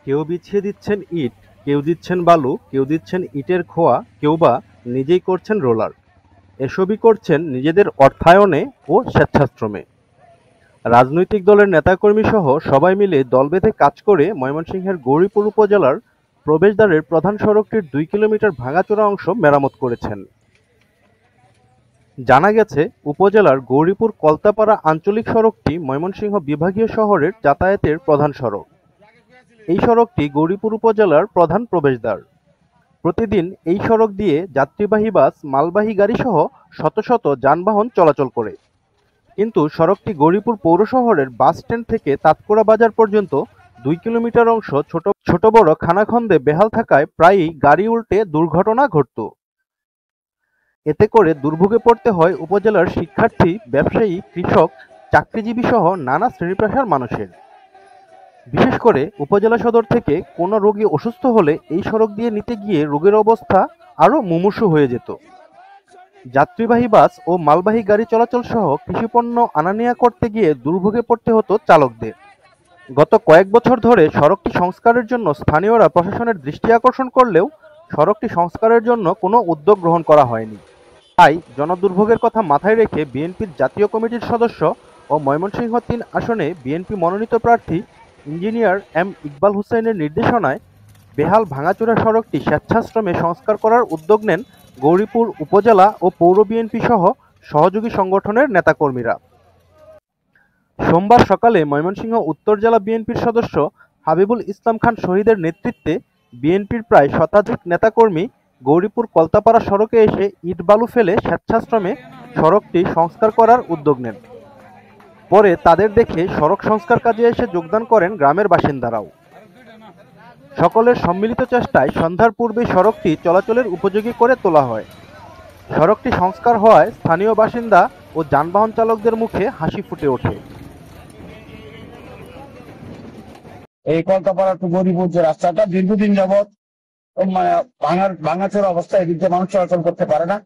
কেউ বিছিয়ে দিচ্ছেন ইট, কেউ দিচ্ছেন বালু, কেউ দিচ্ছেন ইটের খোয়া, কেউ বা নিজেই করছেন রোলার। এসবই করছেন নিজেদের অর্থায়নে ও স্বেচ্ছাশ্রমে। রাজনৈতিক দলের নেতাকর্মীসহ সবাই মিলে দল বেঁধে কাজ করে ময়মনসিংহের গৌরীপুর উপজেলার প্রবেশদ্বারের প্রধান সড়কটির ২ কিলোমিটার ভাঙাচোরা অংশ মেরামত করেছেন। জানা গেছে, উপজেলার গৌরীপুর কলতাপাড়া আঞ্চলিক সড়কটি ময়মনসিংহ বিভাগীয় শহরের যাতায়াতের প্রধান সড়ক। এই সড়কটি গৌরীপুর উপজেলার প্রধান প্রবেশদ্বার। প্রতিদিন এই সড়ক দিয়ে যাত্রীবাহী বাস, মালবাহী গাড়িসহ শত শত যানবাহন চলাচল করে। কিন্তু সড়কটি গৌরীপুর পৌর শহরের বাস স্ট্যান্ড থেকে তাতকুড়া বাজার পর্যন্ত ২ কিলোমিটার অংশ ছোট বড় খানাখন্দে বেহাল থাকায় প্রায়ই গাড়ি উল্টে দুর্ঘটনা ঘটত। এতে করে দুর্ভোগে পড়তে হয় উপজেলার শিক্ষার্থী, ব্যবসায়ী, কৃষক, চাকরিজীবী সহ নানা শ্রেণী-পেশার মানুষের। বিশেষ করে উপজেলা সদর থেকে কোনো রোগী অসুস্থ হলে এই সড়ক দিয়ে নিতে গিয়ে রোগীর অবস্থা আরও মুমূর্ষু হয়ে যেত। যাত্রীবাহী বাস ও মালবাহী গাড়ি চলাচল সহ কৃষিপণ্য আনা-নেয়া করতে গিয়ে দুর্ভোগে পড়তে হতো চালকদের। গত কয়েক বছর ধরে সড়কটি সংস্কারের জন্য স্থানীয়রা প্রশাসনের দৃষ্টি আকর্ষণ করলেও সড়কটি সংস্কারের জন্য কোনো উদ্যোগ গ্রহণ করা হয়নি। তাই জনদুর্ভোগের কথা মাথায় রেখে বিএনপির জাতীয় কমিটির সদস্য ও ময়মনসিংহ ৩ আসনে বিএনপি মনোনীত প্রার্থী ইঞ্জিনিয়ার এম ইকবাল হোসেনের নির্দেশনায় বেহাল ভাঙাচোরা সড়কটি স্বেচ্ছাশ্রমে সংস্কার করার উদ্যোগ নেন গৌরীপুর উপজেলা ও পৌর বিএনপি সহ সহযোগী সংগঠনের নেতাকর্মীরা। সোমবার সকালে ময়মনসিংহ উত্তর জেলা বিএনপির সদস্য হাবিবুল ইসলাম খান শহীদের নেতৃত্বে বিএনপির প্রায় শতাধিক নেতাকর্মী গৌরীপুর কলতাপাড়া সড়কে এসে ইট বালু ফেলে স্বেচ্ছাশ্রমে সড়কটি সংস্কার করার উদ্যোগ নেন। পরে তাদের দেখে সড়ক সংস্কার কাজে এসে যোগদান করেন গ্রামের বাসিন্দারাও। সকলের সম্মিলিত চেষ্টায় সন্ধ্যার পূর্বেই সড়কটি চলাচলের উপযোগী করে তোলা হয়। সড়কটি সংস্কার হওয়ায় স্থানীয় বাসিন্দা ও যানবাহন চালকদের মুখে হাসি ফুটে ওঠে। এই কলকাপাড়া টু গৌরীপুর যে রাস্তাটা দীর্ঘদিন যাবৎ ভাঙাচোরা অবস্থায় এদিক দিয়ে মানুষ চলাচল করতে পারে না।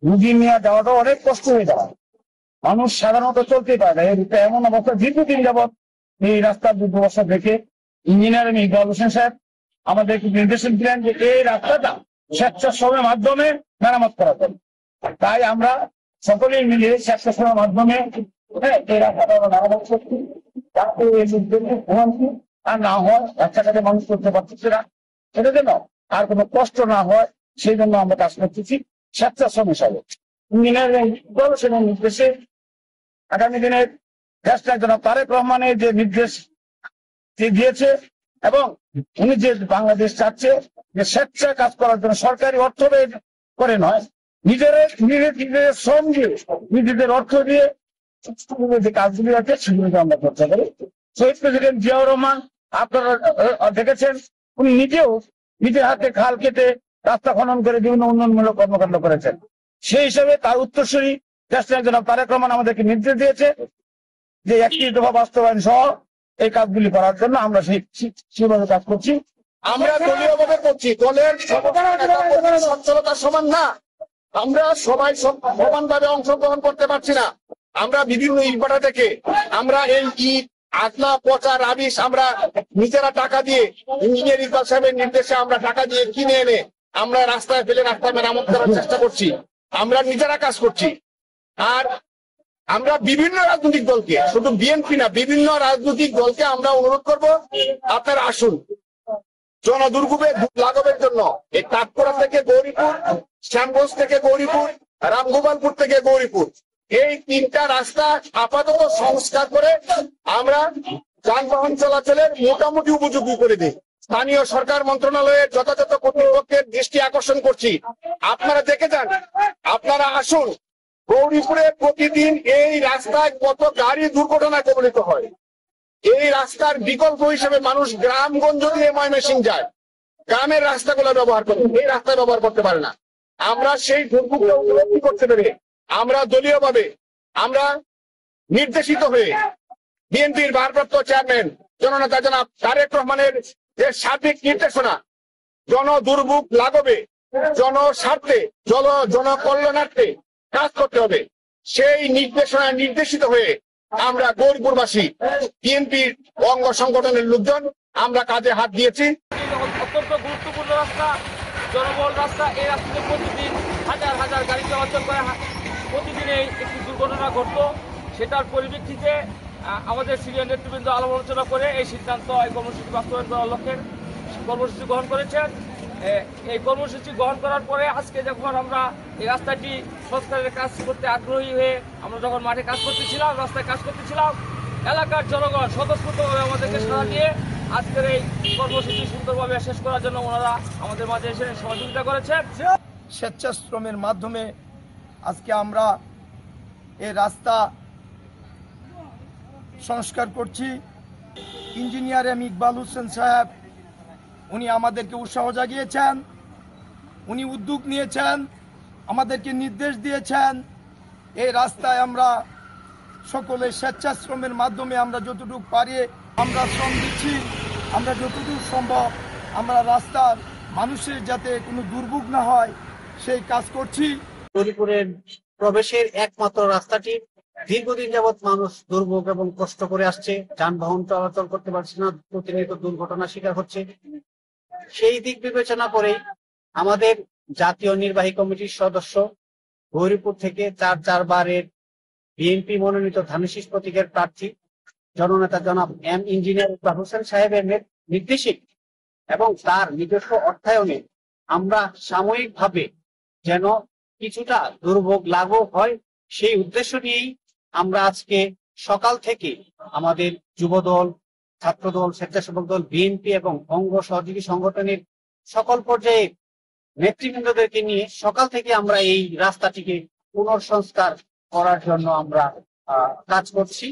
রুগী নিয়ে যাওয়াটা অনেক কষ্ট হয়ে যায়, মানুষ সাধারণত চলতে পারে না। এটা এমন অবস্থা দীর্ঘদিন যাবৎ এই রাস্তার দুর্দশা দেখে ইঞ্জিনিয়ার ইকবাল হোসেন সাহেব আমাদেরকে নির্দেশন দিলেন যে এই রাস্তাটা স্বেচ্ছাশ্রমের মাধ্যমে মেরামত করা যাবে। তাই আমরা সকলেই মিলে স্বেচ্ছাশ্রমের মাধ্যমে এই রাস্তাটা মেরামত করছি। আর না হয় রাস্তাটাকে মানুষ করতে পারতেছে না, এটা যেন আর কোনো কষ্ট না হয় সেই জন্য আমরা কাজ করতেছি স্বেচ্ছাশ্রম হিসাবে। ইঞ্জিনিয়ার ইকবাল হোসেনের নির্দেশে আগামী দিনের দেশটা জনাব তারেক রহমানের যে নির্দেশ দিয়েছে এবং উনি যে বাংলাদেশ চাচ্ছে যে স্বেচ্ছায় কাজ করার জন্য সরকারি অর্থ ব্যয় করে নয়, নিজেদের শ্রম দিয়ে, নিজেদের অর্থ দিয়ে যে কাজগুলি আছে সেগুলোকে আমরা চর্চা করি। শহীদ প্রেসিডেন্ট জিয়াউর রহমান আপনারা দেখেছেন, উনি নিজের হাতে খাল কেটে রাস্তা খনন করে বিভিন্ন উন্নয়নমূলক কর্মকাণ্ড করেছেন। সেই হিসাবে তার উত্তরসূরি দেশনায়ক জনাব তারেক রহমান আমাদেরকে নির্দেশ দিয়েছে যে ৩১ দফা বাস্তবায়ন সহ এই কাজগুলি করার জন্য আমরা সেভাবে কাজ করছি। আমরা দলীয়ভাবে করছি, দলের সচ্ছলতা সমান না, আমরা সবাই সমানভাবে অংশগ্রহণ করতে পারছি না। আমরা বিভিন্ন ইটভাটা থেকে আমরা এই ইট, আগলা, পচা, রাবিশ আমরা নিজেরা টাকা দিয়ে ইঞ্জিনিয়ার ইকবাল সাহেবের নির্দেশে আমরা টাকা দিয়ে কিনে এনে আমরা রাস্তায় ফেলে রাস্তা মেরামত করার চেষ্টা করছি। আমরা নিজেরা কাজ করছি। আর আমরা বিভিন্ন রাজনৈতিক দলকে, শুধু বিএনপি না, বিভিন্ন রাজনৈতিক দলকে আমরা অনুরোধ করব, আপনারা আসুন জনদুর্ভোগে লাঘবের জন্য এই তাতকুড়া থেকে গৌরীপুর, শ্যামগঞ্জ থেকে গৌরীপুর, রামগোপালপুর থেকে গৌরীপুর, এই ৩টা রাস্তা আপাতত সংস্কার করে আমরা যানবাহন চলাচলের মোটামুটি উপযোগী করে দিই। স্থানীয় সরকার মন্ত্রণালয়ের যথাযথ কর্তৃপক্ষের দৃষ্টি আকর্ষণ করছি। আপনারা দেখে যান, আপনারা আসুন। গৌরীপুরে প্রতিদিন এই রাস্তায় কত গাড়ি দুর্ঘটনায় কবলিত হয়। এই রাস্তার বিকল্প হিসেবে মানুষ গ্রামগঞ্জ দিয়ে ময়মনসিংহ যায়, গ্রামের রাস্তাগুলো ব্যবহার করে, এই রাস্তা ব্যবহার করতে পারে না। আমরা সেই দুর্ভোগটা উপলব্ধি করতে পেরে আমরা দলীয়ভাবে আমরা নির্দেশিত হয়ে বিএনপির ভারপ্রাপ্ত চেয়ারম্যান জননেতা জনাব তারেক রহমানের যে সার্বিক নির্দেশনা, জনদুর্ভোগ লাঘবে, জনস্বার্থে, জনকল্যাণার্থে কাজ করতে হবে, সেই নির্দেশনায় নির্দেশিত হয়ে আমরা গৌরীপুরবাসী বিএনপির অঙ্গ সংগঠনের লোকজন আমরা কাজে হাত দিয়েছি। অত্যন্ত গুরুত্বপূর্ণ রাস্তা, জনবহুল রাস্তা। এই রাস্তাতে প্রতিদিন হাজার হাজার গাড়ি চলাচল করে, প্রতিদিন একটি দুর্ঘটনা ঘটতো। সেটার পরিপ্রেক্ষিতে আমাদের সিনিয়র নেতৃবৃন্দ আলাপ আলোচনা করে এই সিদ্ধান্ত, এই কর্মসূচি বাস্তবায়ন করার লক্ষ্যে কর্মসূচি গ্রহণ করেছেন। এই কর্মসূচি গ্রহণ করার পরে আজকে যখন আমরা এই রাস্তাটি সংস্কারের কাজ করতে আগ্রহী হয়ে আমরা যখন মাঠে কাজ করতেছিলাম, রাস্তায় কাজ করতেছিলাম, এলাকার জনগণ স্বতঃস্ফূর্তভাবে আমাদেরকে সাড়া দিয়ে আজকের এই কর্মসূচি সুন্দরভাবে শেষ করার জন্য ওনারা আমাদের মাঝে এসে সহযোগিতা করেছেন। স্বেচ্ছাশ্রমের মাধ্যমে আজকে আমরা এই রাস্তা সংস্কার করছি। ইঞ্জিনিয়ার এম ইকবাল হোসেন সাহেব উনি আমাদেরকে উৎসাহ জাগিয়েছেন, উনি উদ্যোগ নিয়েছেন, আমাদেরকে নির্দেশ দিয়েছেন। এই রাস্তায় আমরা সকলে স্বেচ্ছাশ্রমের মাধ্যমে আমরা যতটুকু পারি আমরা শ্রম দিচ্ছি। আমরা যতটুকু সম্ভব আমরা রাস্তার মানুষের যাতে কোনো দুর্ভোগ না হয় সেই কাজ করছি। গৌরীপুরের প্রবেশের একমাত্র রাস্তাটি দীর্ঘদিন যাবৎ মানুষ দুর্ভোগ এবং কষ্ট করে আসছে, যানবাহন চলাচল করতে পারছে না, প্রতিনিয়ত দুর্ঘটনার শিকার হচ্ছে। সেই দিক বিবেচনা করেই আমাদের জাতীয় নির্বাহী কমিটির সদস্য, গৌরীপুর থেকে 4 বিএনপি মনোনীত ধানুশীষ প্রতীকের প্রার্থী জননেতা জনাব এম ইঞ্জিনিয়ার ইকবাল হোসেন সাহেবের নির্দেশিক এবং তার নিজস্ব অর্থায়নে আমরা সাময়িকভাবে যেন কিছুটা দুর্ভোগ লাঘব হয় সেই উদ্দেশ্য নিয়েই আমরা আজকে সকাল থেকে আমাদের যুবদল, ছাত্রদল, স্বেচ্ছাসেবক দল, বিএনপি এবং অঙ্গ সহযোগী সংগঠনের সকল পর্যায়ে নেতৃবৃন্দদেরকে নিয়ে সকাল থেকে আমরা এই রাস্তাটিকে পুনঃসংস্কার করার জন্য আমরা কাজ করছি।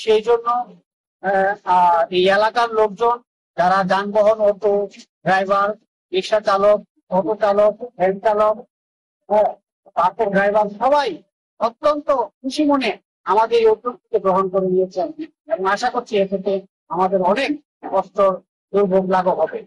সেই জন্য এই এলাকার লোকজন যারা যানবাহন, অটো ড্রাইভার, রিক্সা চালক, অটো চালক, ভ্যান চালক, বাসের ড্রাইভার সবাই অত্যন্ত খুশি মনে আমাদের এই উদ্যোগকে গ্রহণ করে নিয়েছেন এবং আশা করছি এ থেকে আমাদের অনেক কষ্ট দুর্ভোগ লাঘব হবে।